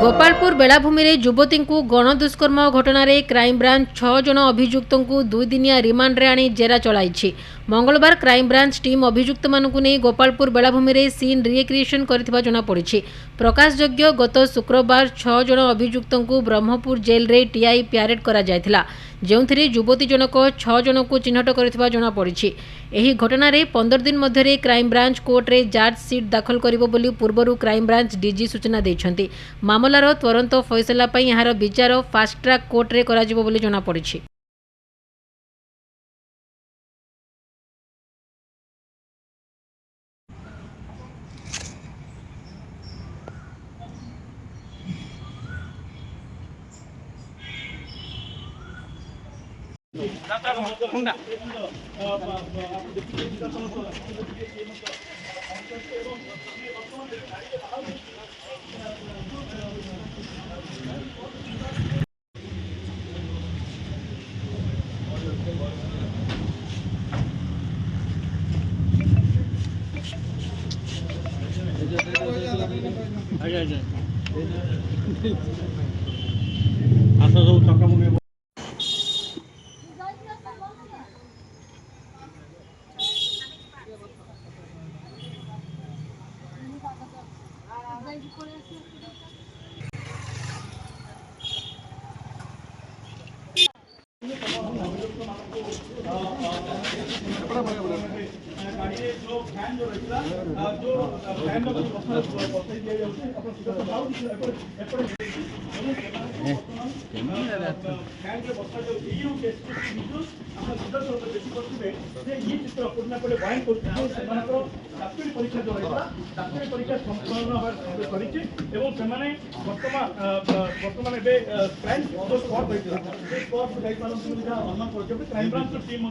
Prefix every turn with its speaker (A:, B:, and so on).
A: गोपालपुर बेलाभूमि रे युवती को गणदुष्कर्म घटना रे क्राइमब्रांच 6 जन अभियुक्त को 2 दिनिया रिमांड रे आनी जेरा चलाई। मंगलवार क्राइमब्रांच टीम अभियुक्त मानकु नहीं गोपालपुर बेलाभूमि रे सीन रिक्रिएशन करथिबा जणा पड़िछि। प्रकाशयोग्य गत शुक्रवार 6 जन अभियुक्त को ब्रह्मपुर जेल रे टीआई प्यारेड करा जायथिला, जेउथिरे युवती जनक 6 जन को चिन्हट करथिबा जणा पड़िछि। एही घटना रे 15 दिन मध्यरे क्राइमब्रांच कोर्ट रे चार्जसीट दाखल करिबो बोली पूर्वरु क्राइमब्रांच डीजी सूचना दैछन्ति। मामलार तुरंत फैसला पई एहार विचार फास्ट ट्रैक कोर्ट रे कराजिबो बोली जणा पड़िछि।
B: Crime branch team